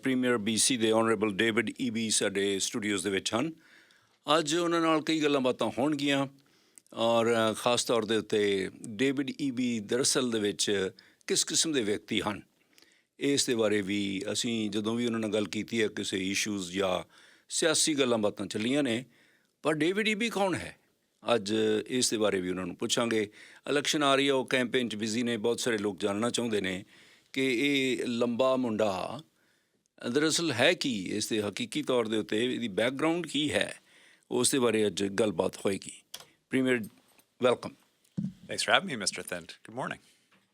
Premier BC ਦੇ honourable David Eby ਸਾਡੇ studios ਦੇ ਵਿੱਚ ਹਨ। ਅੱਜ ਉਹਨਾਂ ਨਾਲ ਕਈ ਗੱਲਾਂ ਬਾਤਾਂ ਹੋਣਗੀਆਂ ਔਰ ਖ਼ਾਸ ਤੌਰ ਦੇ ਉੱਤੇ ਡੇਵਿਡ ਈਬੀ ਦਰਅਸਲ ਦੇ ਵਿੱਚ ਕਿਸ ਕਿਸਮ ਦੇ ਵਿਅਕਤੀ ਹਨ, ਇਸ ਦੇ ਬਾਰੇ ਵੀ ਅਸੀਂ ਜਦੋਂ ਵੀ ਉਹਨਾਂ ਨਾਲ ਗੱਲ ਕੀਤੀ ਹੈ ਕਿਸੇ ਇਸ਼ੂਜ਼ ਜਾਂ ਸਿਆਸੀ ਗੱਲਾਂ ਬਾਤਾਂ ਚੱਲੀਆਂ ਨੇ। ਪਰ ਡੇਵਿਡ ਈਬੀ ਕੌਣ ਹੈ, ਅੱਜ ਇਸ ਦੇ ਬਾਰੇ ਵੀ ਉਹਨਾਂ ਨੂੰ ਪੁੱਛਾਂਗੇ। ਇਲੈਕਸ਼ਨ ਆ ਰਹੀ ਹੈ, ਉਹ ਕੈਂਪੇਨ 'ਚ ਬਿਜ਼ੀ ਨੇ। ਬਹੁਤ ਸਾਰੇ ਲੋਕ ਜਾਣਨਾ ਚਾਹੁੰਦੇ ਨੇ ਕਿ ਇਹ ਲੰਬਾ ਮੁੰਡਾ ਦਰਅਸਲ ਹੈ ਕੀ, ਇਸ ਦੇ ਹਕੀਕੀ ਤੌਰ ਦੇ ਉੱਤੇ ਇਹਦੀ ਬੈਕਗਰਾਊਂਡ ਕੀ ਹੈ, ਉਸ ਦੇ ਬਾਰੇ ਅੱਜ ਗੱਲਬਾਤ ਹੋਏਗੀ। Premier, welcome. Thanks for having me, Mr. Thind. Good morning.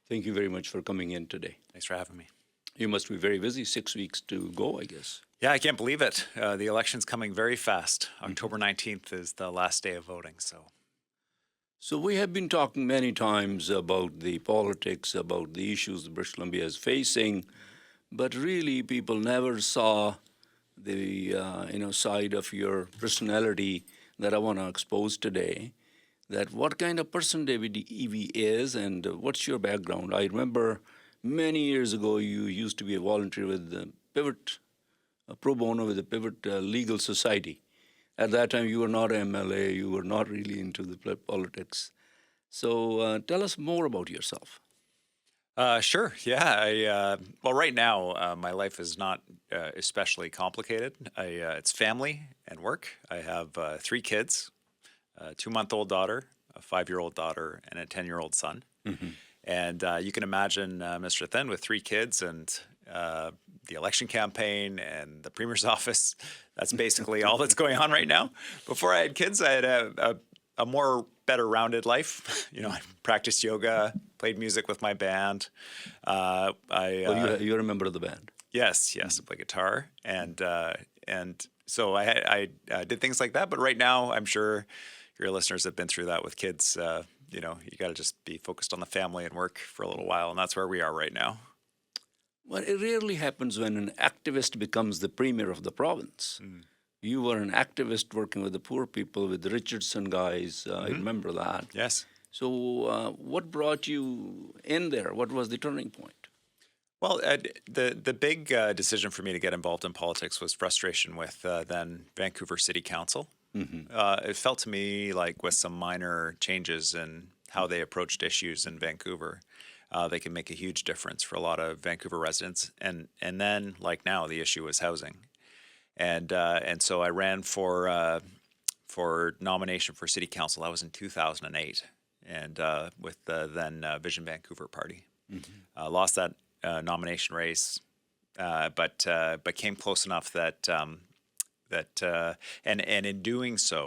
Thank you very much for coming in today. Thanks for having me. You must be very busy, 6 weeks to go, I guess. Yeah, I can't believe it. The election's coming very fast. October 19th is the last day of voting, So we have been talking many times about the politics, about the issues British Columbia is facing, but really people never saw the side of your personality that I want to expose today. That what kind of person David Eby is and what's your background. I remember many years ago you used to be a volunteer with the Pivot, pro bono with the Pivot Legal Society. At that time you were not an MLA, you were not really into the politics. So tell us more about yourself. Sure. Yeah. Well, right now my life is not especially complicated. It's family and work. I have 3 kids. A 2-month-old daughter, a 5-year-old daughter, and a 10-year-old son. Mm-hmm. And you can imagine Mr. Thind with 3 kids and the election campaign and the Premier's office. That's basically all that's going on right now. Before I had kids, I had a more better rounded life. I practiced yoga, played music with my band. You're a member of the band? Yes, I play guitar. And so I did things like that. But right now, I'm sure your listeners have been through that with kids. You got to just be focused on the family and work for a little while, and that's where we are right now. Well, it rarely happens when an activist becomes the premier of the province. You were an activist working with the poor people, with the Richardson guys. I remember that. Yes. So what brought you in there? What was the turning point? Well, the big decision for me to get involved in politics was frustration with then Vancouver City Council. It felt to me like with some minor changes in how they approached issues in Vancouver, they can make a huge difference for a lot of Vancouver residents. And then, like now, the issue was housing. And so I ran for nomination for City Council. That was in 2008, and with the then Vision Vancouver Party. Lost that nomination race, but came close enough that and in doing so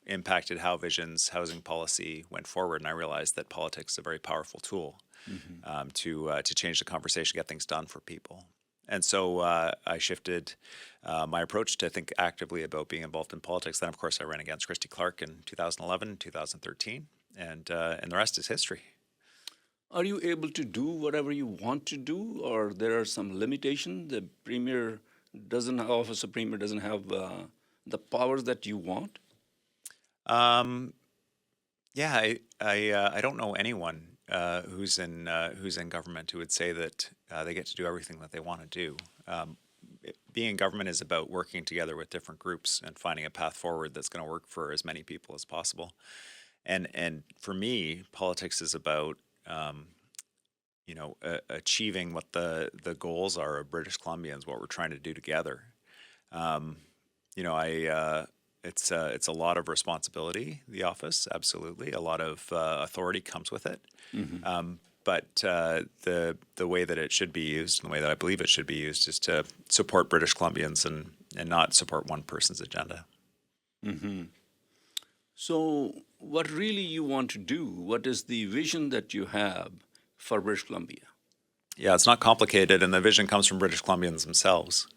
impacted how Vision's housing policy went forward. And I realized that politics is a very powerful tool to change the conversation, get things done for people. And so I shifted my approach to think actively about being involved in politics. Then, of course, I ran against Christy Clark in 2011, 2013, and the rest is history. Are you able to do whatever you want to do, or there are some limitations? The office of premier doesn't have the powers that you want? Yeah, I don't know anyone who's in government who would say that they get to do everything that they want to do. Being in government is about working together with different groups and finding a path forward that's going to work for as many people as possible. And for me, politics is about achieving what the goals are of British Columbians, what we're trying to do together. It's a lot of responsibility, the office, absolutely. A lot of authority comes with it. But the way that it should be used, and the way that I believe it should be used, is to support British Columbians and not support one person's agenda. So what really you want to do? What is the vision that you have for British Columbia? Yeah, it's not complicated, and the vision comes from British Columbians themselves.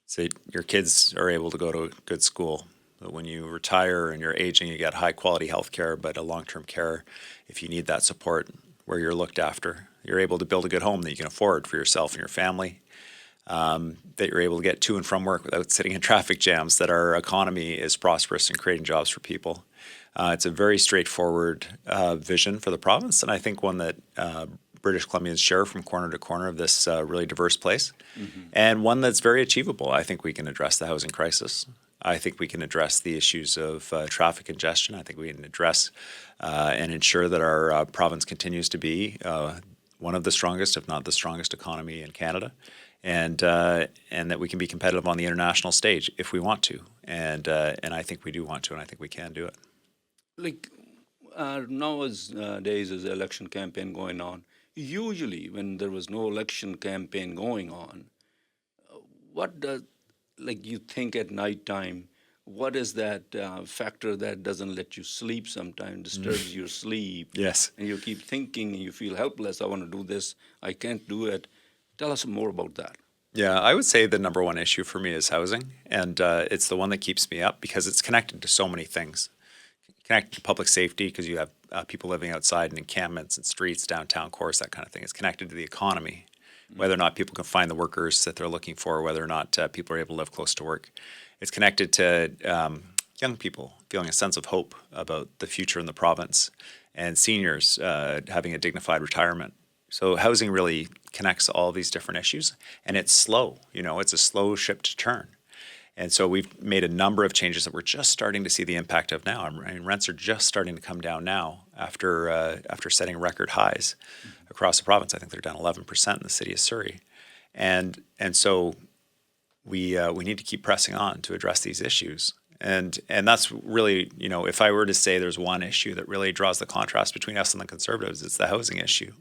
Say your kids are able to go to a good school. But when you retire and you're aging, you get high quality health care, but a long-term care, if you need that support where you're looked after, you're able to build a good home that you can afford for yourself and your family, that you're able to get to and from work without sitting in traffic jams, that our economy is prosperous and creating jobs for people. It's a very straightforward vision for the province, and I think one that British Columbians share from corner to corner of this really diverse place, and one that's very achievable. I think we can address the housing crisis. I think we can address the issues of traffic congestion. I think we can address and ensure that our province continues to be one of the strongest, if not the strongest, economy in Canada, and that we can be competitive on the international stage if we want to. And I think we do want to, and I think we can do it. Like nowadays is the election campaign going on. Usually, when there was no election campaign going on, what does like you think at night time? What is that factor that doesn't let you sleep sometimes, disturbs your sleep? Yes. And you keep thinking and you feel helpless. I want to do this. I can't do it. Tell us more about that. Yeah, I would say the number one issue for me is housing, and it's the one that keeps me up because it's connected to so many things. Connected to public safety because you have people living outside in encampments and streets, downtown cores, that kind of thing. It's connected to the economy, whether or not people can find the workers that they're looking for, whether or not people are able to live close to work. It's connected to young people feeling a sense of hope about the future in the province, and seniors having a dignified retirement. So housing really connects all these different issues, and it's slow. It's a slow ship to turn. And so we've made a number of changes that we're just starting to see the impact of now. I mean, rents are just starting to come down now after setting record highs across the province. I think they're down 11% in the city of Surrey, and so we need to keep pressing on to address these issues. And that's really, if I were to say there's one issue that really draws the contrast between us and the Conservatives, it's the housing issue.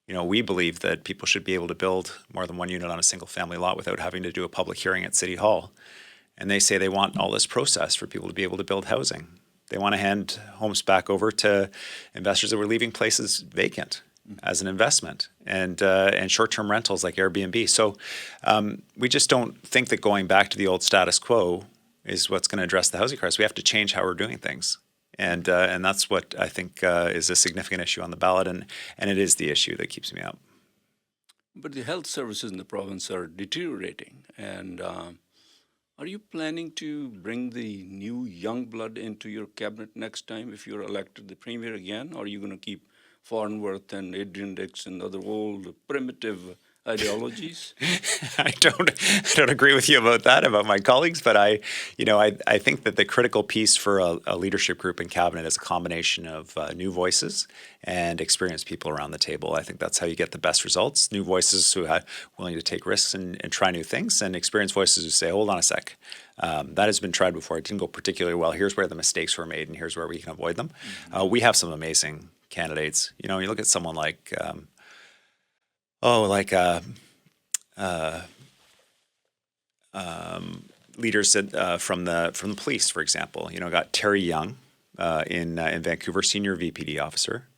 We believe that people should be able to build more than one unit on a single family lot without having to do a public hearing at City Hall. And they say they want all this process for people to be able to build housing. They want to hand homes back over to investors that were leaving places vacant as an investment, and short-term rentals like Airbnb. So we just don't think that going back to the old status quo is what's going to address the housing crisis. We have to change how we're doing things. And that's what I think is a significant issue on the ballot, and it is the issue that keeps me up. But the health services in the province are deteriorating. And are you planning to bring the new young blood into your cabinet next time if you're elected the premier again? Or are you going to keep Farnworth and Adrian Dix and other old primitive ideologies? I don't agree with you about my colleagues, but I think that the critical piece for a leadership group in cabinet is a combination of new voices and experienced people around the table. I think that's how you get the best results. New voices who are willing to take risks and try new things, and experienced voices who say, hold on a sec. That has been tried before. It didn't go particularly well. Here's where the mistakes were made, and here's where we can avoid them. We have some amazing candidates. You look at someone like leaders from the police, for example. Got Terry Young in Vancouver, senior VPD officer.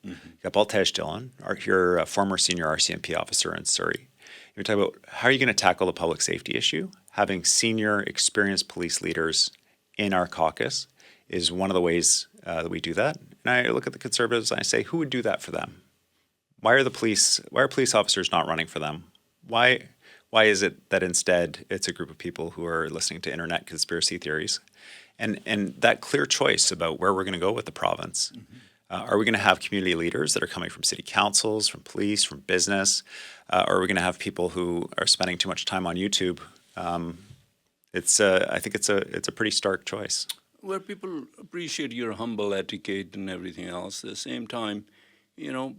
Got Baltej Dillon, your former senior RCMP officer in Surrey. You're talking about how are you going to tackle the public safety issue? Having senior, experienced police leaders in our caucus is one of the ways that we do that. And I look at the Conservatives and I say, who would do that for them? Why are police officers not running for them? Why is it that instead it's a group of people who are listening to internet conspiracy theories? And that clear choice about where we're going to go with the province. Are we going to have community leaders that are coming from city councils, from police, from business? Or are we going to have people who are spending too much time on YouTube? I think it's a pretty stark choice. Where people appreciate your humble etiquette and everything else, at the same time,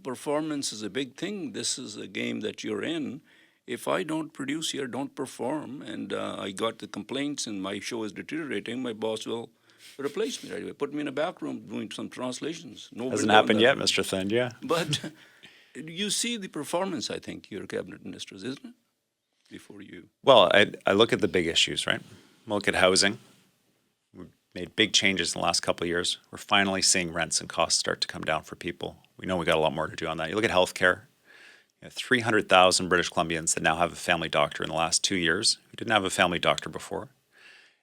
performance is a big thing. This is a game that you're in. If I don't produce here, don't perform, and I got the complaints and my show is deteriorating, my boss will replace me right away. Put me in a back room doing some translations. Hasn't happened yet, Mr. Thind, yeah. But you see the performance, I think, your cabinet ministers, isn't it? Before you. Well, I look at the big issues, right? Look at housing. We've made big changes in the last couple of years. We're finally seeing rents and costs start to come down for people. We know we got a lot more to do on that. You look at healthcare. 300,000 British Columbians that now have a family doctor in the last 2 years who didn't have a family doctor before.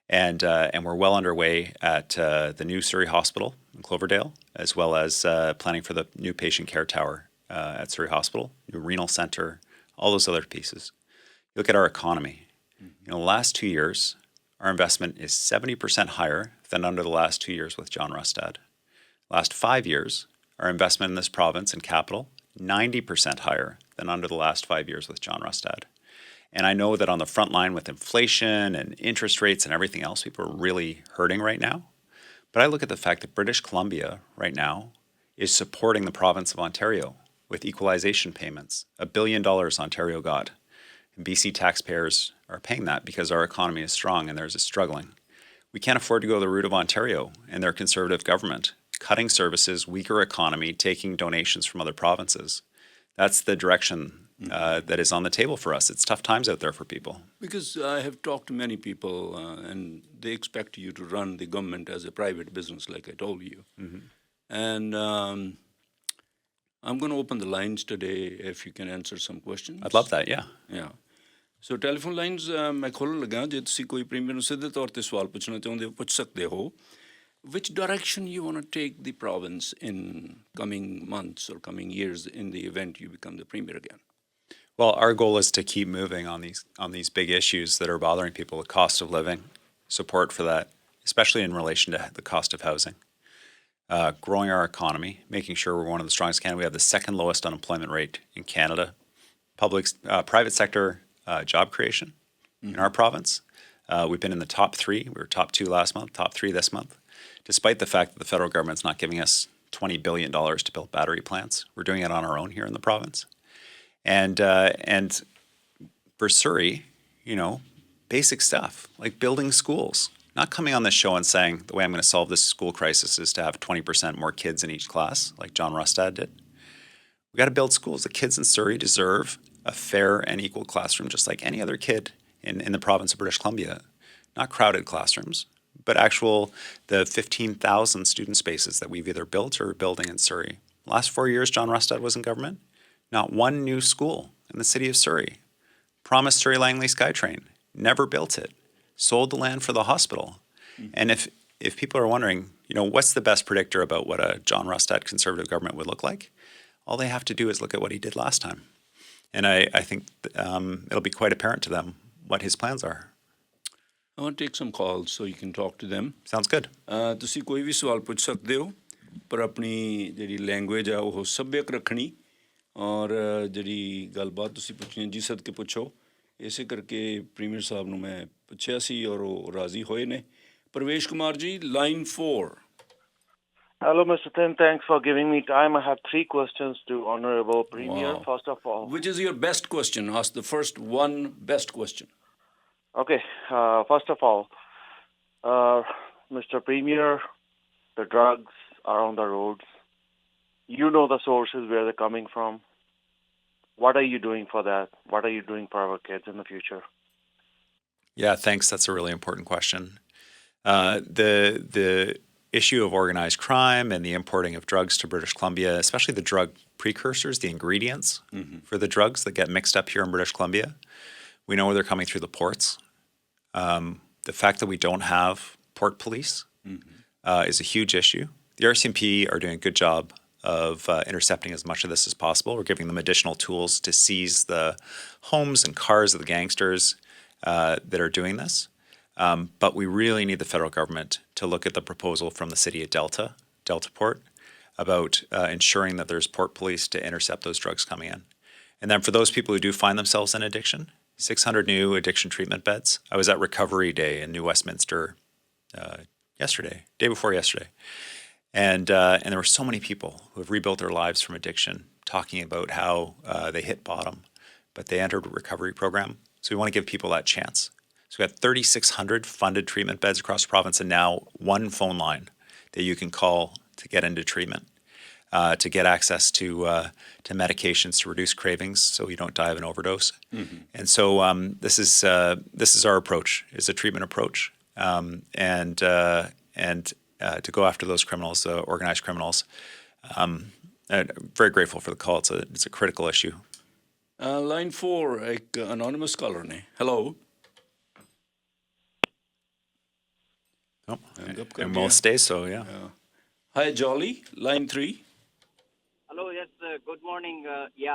And we're well underway at the new Surrey Hospital in Cloverdale, as well as planning for the new patient care tower at Surrey Hospital, new renal center, all those other pieces. You look at our economy. In the last 2 years, our investment is 70% higher than under the last 2 years with John Rustad. Last 5 years, our investment in this province in capital, 90% higher than under the last 5 years with John Rustad. And I know that on the front line with inflation and interest rates and everything else, people are really hurting right now. But I look at the fact that British Columbia right now is supporting the province of Ontario with equalization payments. $1 billion Ontario got. And BC taxpayers are paying that because our economy is strong and theirs is struggling. We can't afford to go the route of Ontario and their Conservative government, cutting services, weaker economy, taking donations from other provinces. That's the direction that is on the table for us. It's tough times out there for people. Because I have talked to many people, and they expect you to run the government as a private business, like I told you. And I'm going to open the lines today if you can answer some questions. I'd love that, yeah. Yeah. So telephone lines मैं खोलने लगा जे तुसी कोई premiere ਨੂੰ ਸਿੱਧੇ ਤੌਰ ਤੇ ਸਵਾਲ ਪੁੱਛਣਾ ਚਾਹੁੰਦੇ ਹੋ ਪੁੱਛ ਸਕਦੇ ਹੋ. Which direction you want to take the province in coming months or coming years in the event you become the premier again? Well, our goal is to keep moving on these big issues that are bothering people, the cost of living, support for that, especially in relation to the cost of housing, growing our economy, making sure we're one of the strongest Canada. We have the second lowest unemployment rate in Canada. Private sector job creation in our province. We've been in the top 3. We were top 2 last month, top 3 this month, despite the fact that the federal government's not giving us $20 billion to build battery plants. We're doing it on our own here in the province. And for Surrey, basic stuff like building schools, not coming on this show and saying the way I'm going to solve this school crisis is to have 20% more kids in each class, like John Rustad did. We got to build schools. The kids in Surrey deserve a fair and equal classroom, just like any other kid in the province of British Columbia. Not crowded classrooms, but the 15,000 student spaces that we've either built or are building in Surrey. Last 4 years, John Rustad was in government. Not one new school in the city of Surrey. Promised Surrey Langley SkyTrain. Never built it. Sold the land for the hospital. And if people are wondering, what's the best predictor about what a John Rustad Conservative government would look like? All they have to do is look at what he did last time. And I think it'll be quite apparent to them what his plans are. I want to take some calls so you can talk to them. Sounds good. ਤੁਸੀਂ ਕੋਈ ਵੀ ਸਵਾਲ ਪੁੱਛ ਸਕਦੇ ਹੋ ਪਰ ਆਪਣੀ ਜਿਹੜੀ language ਆ ਉਹ ਸੱਭਿਅਕ ਰੱਖਣੀ ਔਰ ਜਿਹੜੀ ਗੱਲਬਾਤ ਤੁਸੀਂ ਪੁੱਛਣੀ ਜੀ ਸਦਕੇ ਪੁੱਛੋ. ਇਸੇ ਕਰਕੇ ਪ੍ਰੀਮੀਅਰ ਸਾਹਿਬ ਨੂੰ ਮੈਂ ਪੁੱਛਿਆ ਸੀ ਔਰ ਉਹ ਰਾਜ਼ੀ ਹੋਏ ਨੇ. ਪ੍ਰਵੇਸ਼ Kumar ji, line 4. Hello, Mr. Tim. Thanks for giving me time. I have 3 questions to Honorable Premier. Wow. First of all, Which is your best question? Ask the first one best question. Okay. First of all, Mr. Premier, the drugs are on the roads. You know the sources where they're coming from. What are you doing for that? What are you doing for our kids in the future? Yeah, thanks. That's a really important question. The issue of organized crime and the importing of drugs to British Columbia, especially the drug precursors, the ingredients for the drugs that get mixed up here in British Columbia. We know where they're coming through the ports. The fact that we don't have port police is a huge issue. The RCMP are doing a good job of intercepting as much of this as possible. We're giving them additional tools to seize the homes and cars of the gangsters that are doing this. But we really need the federal government to look at the proposal from the city of Delta Port, about ensuring that there's port police to intercept those drugs coming in. And then for those people who do find themselves in addiction, 600 new addiction treatment beds. I was at Recovery Day in New Westminster day before yesterday. And there were so many people who have rebuilt their lives from addiction, talking about how they hit bottom, but they entered a recovery program. So we want to give people that chance. So we got 3,600 funded treatment beds across the province, and now one phone line that you can call to get into treatment, to get access to medications to reduce cravings, so you don't die of an overdose. And so this is our approach. It's a treatment approach, and to go after those criminals, organized criminals. I'm very grateful for the call. It's a critical issue. Line 4, एक anonymous caller ने. Hello. And won't stay so, yeah. Hi, Jolly. Line 3. Hello, yes, good morning.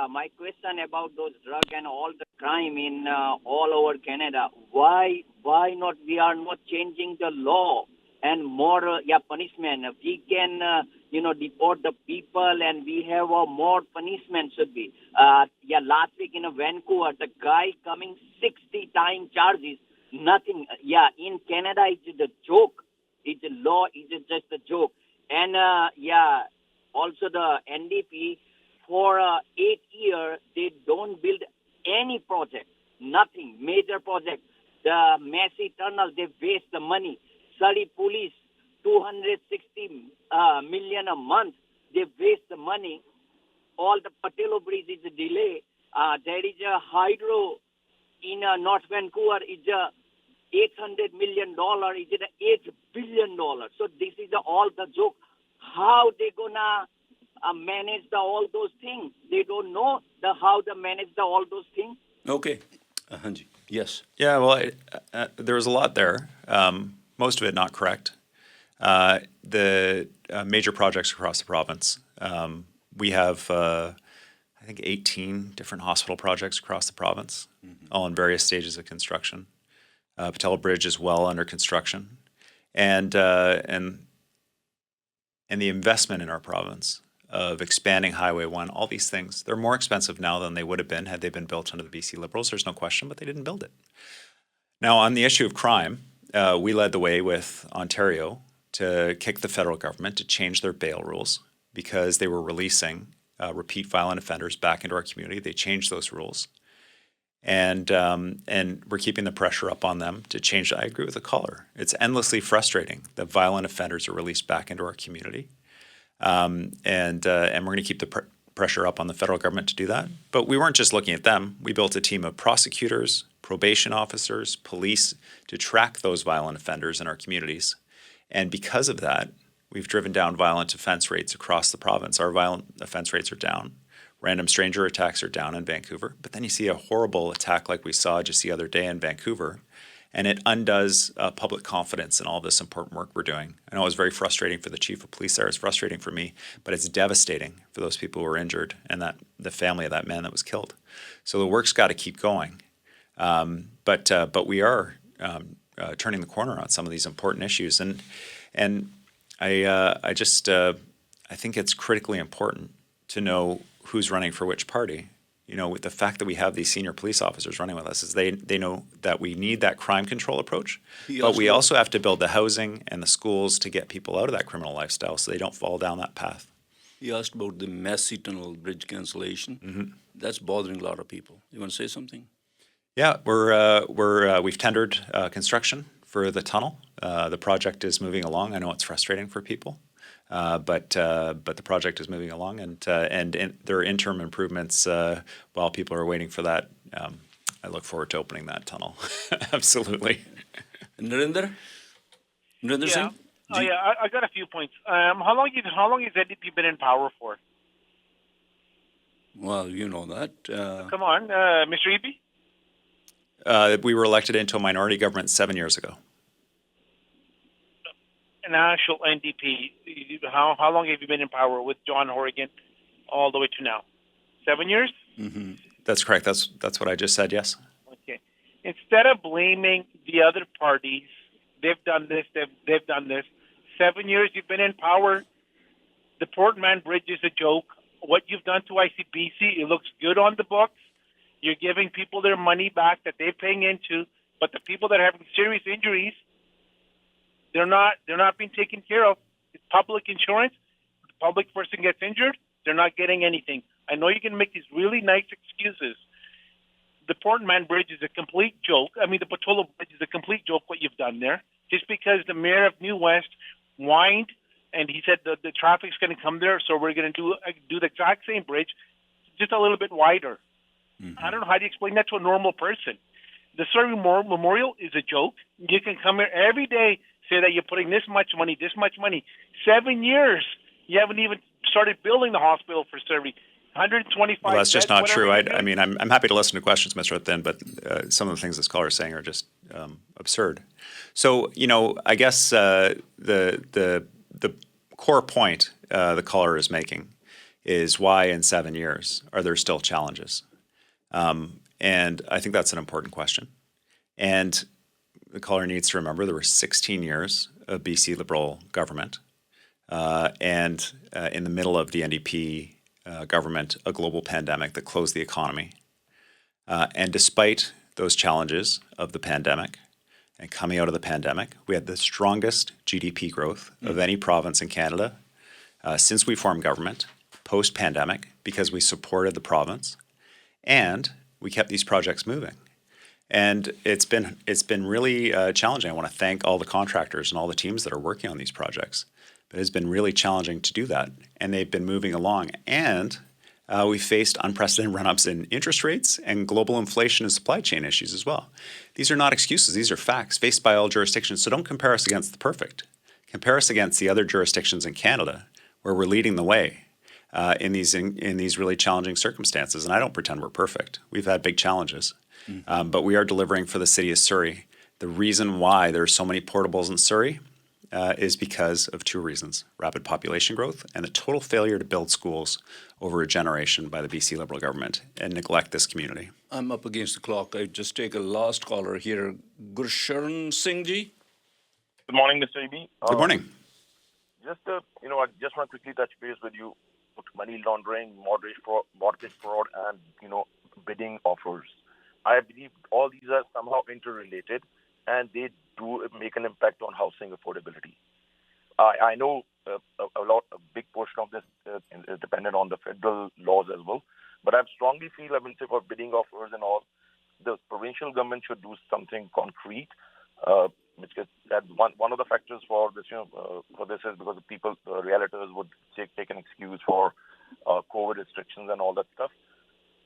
My question about those drug and all the crime in all over Canada. Why not we are not changing the law and more punishment? We can deport the people, and we have more punishment should be. Last week in Vancouver, the guy coming 60 time charges, nothing. In Canada, it's a joke. It's a law. It's just a joke. And also the NDP for 8 years they don't build any project, nothing major project. The Massey Tunnel, they waste the money. Surrey Police, 260 million a month, they waste the money. All the Patelo Bridge is a delay. There is a hydro in North Vancouver. It's a $800 million. It's a $8 billion. So this is all the joke. How they gonna manage all those things? They don't know how they manage all those things. Okay. Hanji. Yes. Yeah, well, there was a lot there. Most of it not correct. The major projects across the province. We have, I think, 18 different hospital projects across the province, all in various stages of construction. Patella Bridge is well under construction, and the investment in our province of expanding Highway 1, all these things, they're more expensive now than they would have been had they been built under the BC Liberals. There's no question, but they didn't build it. Now, on the issue of crime, we led the way with Ontario to kick the federal government to change their bail rules because they were releasing repeat violent offenders back into our community. They changed those rules. And we're keeping the pressure up on them to change. I agree with the caller. It's endlessly frustrating that violent offenders are released back into our community. And we're going to keep the pressure up on the federal government to do that. But we weren't just looking at them. We built a team of prosecutors, probation officers, police to track those violent offenders in our communities. And because of that, we've driven down violent offense rates across the province. Our violent offense rates are down. Random stranger attacks are down in Vancouver. But then you see a horrible attack like we saw just the other day in Vancouver, and it undoes public confidence in all this important work we're doing. I know it was very frustrating for the chief of police there. It's frustrating for me, but it's devastating for those people who were injured and that the family of that man that was killed. So the work's got to keep going. But we are turning the corner on some of these important issues. And I think it's critically important to know who's running for which party. With the fact that we have these senior police officers running with us, is they know that we need that crime control approach, but we also have to build the housing and the schools to get people out of that criminal lifestyle so they don't fall down that path. He asked about the Massey Tunnel bridge cancellation. Mm-hmm. That's bothering a lot of people. You want to say something? Yeah, we've tendered construction for the tunnel. The project is moving along. I know it's frustrating for people. But the project is moving along, and there are interim improvements while people are waiting for that. I look forward to opening that tunnel. Absolutely. Narendra Singh? I got a few points. How long has NDP been in power for? Well, you know that. Come on, Mr. Eby? We were elected into a minority government 7 years ago. National NDP, how long have you been in power with John Horgan all the way to now? 7 years? Mm-hmm. That's correct. That's what I just said, yes. Okay. Instead of blaming the other parties, they've done this, they've done this. 7 years you've been in power. The Portman Bridge is a joke. What you've done to ICBC, it looks good on the books. You're giving people their money back that they're paying into, but the people that are having serious injuries, they're not being taken care of. It's public insurance. The public person gets injured, they're not getting anything. I know you can make these really nice excuses. The Portman Bridge is a complete joke. I mean, the Patolo Bridge is a complete joke what you've done there. Just because the mayor of New West whined and he said the traffic's going to come there, so we're going to do the exact same bridge, just a little bit wider. Mm-hmm. I don't know how do you explain that to a normal person. The Surrey Memorial is a joke. You can come here every day, say that you're putting this much money. 7 years, you haven't even started building the hospital for Surrey. 125. Well, that's just not true. I mean, I'm happy to listen to questions, Mr. Thin, but some of the things this caller is saying are just absurd. So, I guess the core point the caller is making is why in 7 years are there still challenges? And I think that's an important question. And the caller needs to remember there were 16 years of BC Liberal government. and in the middle of the NDP government, a global pandemic that closed the economy. And despite those challenges of the pandemic and coming out of the pandemic, we had the strongest GDP growth of any province in Canada since we formed government post-pandemic because we supported the province and we kept these projects moving. And it's been really challenging. I want to thank all the contractors and all the teams that are working on these projects. But it's been really challenging to do that, and they've been moving along. And we faced unprecedented run-ups in interest rates and global inflation and supply chain issues as well. These are not excuses. These are facts faced by all jurisdictions. So don't compare us against the perfect. Compare us against the other jurisdictions in Canada where we're leading the way in these really challenging circumstances. And I don't pretend we're perfect. We've had big challenges. But we are delivering for the city of Surrey. The reason why there are so many portables in Surrey is because of two reasons: rapid population growth and the total failure to build schools over a generation by the BC Liberal government and neglect this community. I'm up against the clock. I just take a last caller here. Gursharan Singh ji. Good morning, Mr. EB. Good morning. I just want to quickly touch base with you. Money laundering, mortgage fraud, and bidding offers. I believe all these are somehow interrelated, and they do make an impact on housing affordability. I know a big portion of this is dependent on the federal laws as well, but I strongly feel, for bidding offers and all, the provincial government should do something concrete. Because one of the factors for this, for this is because the people, realtors would take an excuse for COVID restrictions and all that stuff.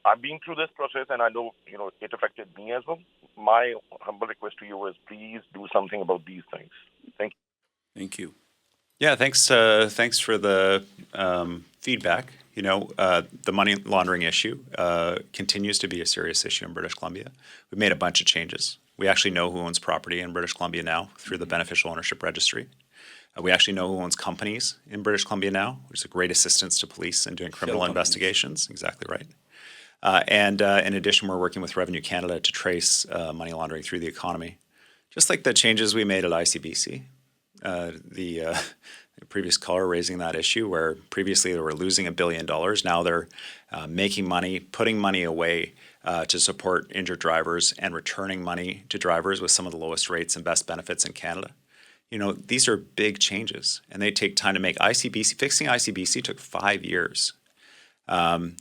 I've been through this process, and I know it affected me as well. My humble request to you is please do something about these things. Thank you. Thank you. Yeah, thanks for the feedback. The money laundering issue continues to be a serious issue in British Columbia. We've made a bunch of changes. We actually know who owns property in British Columbia now through the Beneficial Ownership Registry. We actually know who owns companies in British Columbia now, which is a great assistance to police in doing criminal investigations. Exactly right. And in addition, we're working with Revenue Canada to trace money laundering through the economy. Just like the changes we made at ICBC, the previous caller raising that issue where previously they were losing $1 billion. Now they're making money, putting money away to support injured drivers and returning money to drivers with some of the lowest rates and best benefits in Canada. These are big changes, and they take time to make. Fixing ICBC took 5 years.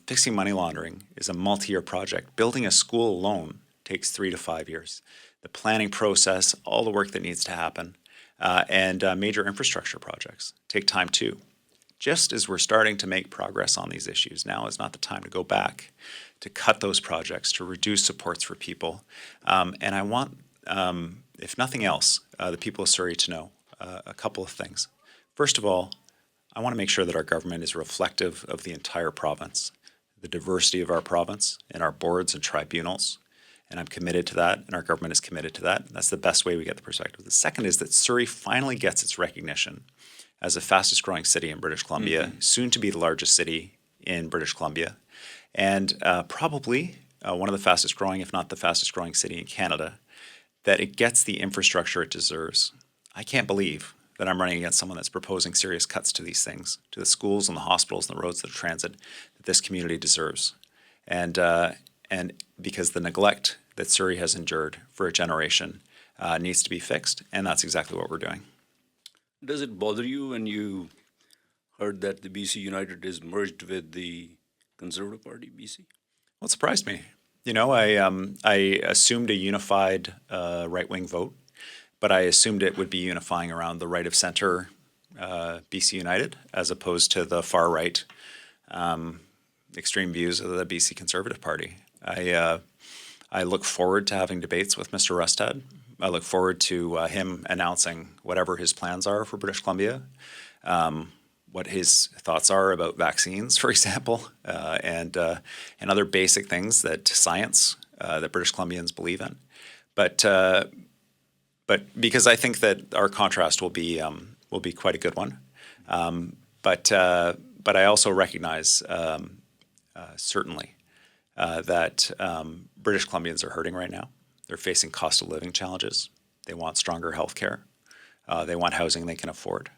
Fixing money laundering is a multi-year project. Building a school alone takes 3 to 5 years. The planning process, all the work that needs to happen, and major infrastructure projects take time too. Just as we're starting to make progress on these issues, now is not the time to go back, to cut those projects, to reduce supports for people. And I want, if nothing else, the people of Surrey to know a couple of things. First of all, I want to make sure that our government is reflective of the entire province, the diversity of our province and our boards and tribunals. And I'm committed to that, and our government is committed to that. That's the best way we get the perspective. The second is that Surrey finally gets its recognition as the fastest growing city in British Columbia, soon to be the largest city in British Columbia, and probably one of the fastest growing, if not the fastest growing city in Canada, that it gets the infrastructure it deserves. I can't believe that I'm running against someone that's proposing serious cuts to these things, to the schools and the hospitals and the roads, the transit that this community deserves. And because the neglect that Surrey has endured for a generation needs to be fixed, and that's exactly what we're doing. Does it bother you when you heard that the BC United is merged with the Conservative Party, BC? Well, it surprised me. I assumed a unified right-wing vote, but I assumed it would be unifying around the right-of-centre BC United as opposed to the far-right extreme views of the BC Conservative Party. I look forward to having debates with Mr. Rustad. I look forward to him announcing whatever his plans are for British Columbia, what his thoughts are about vaccines, for example, and other basic things that science that British Columbians believe in. But because I think that our contrast will be quite a good one. But I also recognize certainly that British Columbians are hurting right now. They're facing cost of living challenges. They want stronger health care. They want housing they can afford.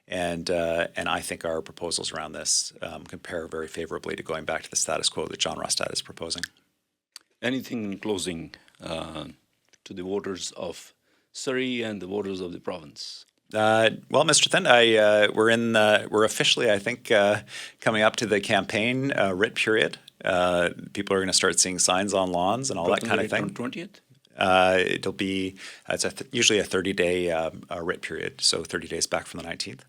And I think our proposals around this compare very favorably to going back to the status quo that John Rustad is proposing. Anything in closing to the voters of Surrey and the voters of the province? Well, Mr. Thin, we're officially, I think, coming up to the campaign writ period. People are going to start seeing signs on lawns and all that kind of thing. On 20th? It'll be usually a 30-day writ period, so 30 days back from the 19th.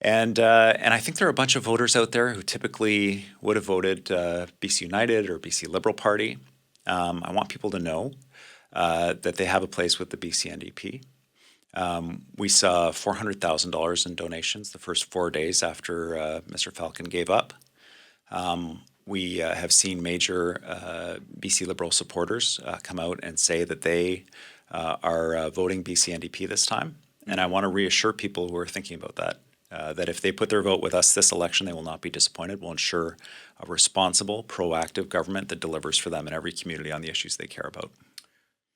And I think there are a bunch of voters out there who typically would have voted BC United or BC Liberal Party. I want people to know that they have a place with the BC NDP. We saw $400,000 in donations the first 4 days after Mr. Falcon gave up. We have seen major BC Liberal supporters come out and say that they are voting BC NDP this time. And I want to reassure people who are thinking about that if they put their vote with us this election, they will not be disappointed. We'll ensure a responsible, proactive government that delivers for them in every community on the issues they care about.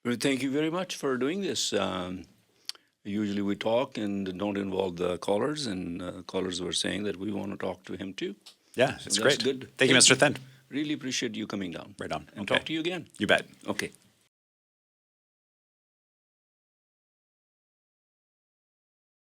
Well, thank you very much for doing this. Usually we talk and don't involve the callers, and callers were saying that we want to talk to him too. Yeah, So it's that's great. good. Thank you, Mr. Thin. Really appreciate you coming down. Right on. And Okay. talk to you again. You bet. Okay.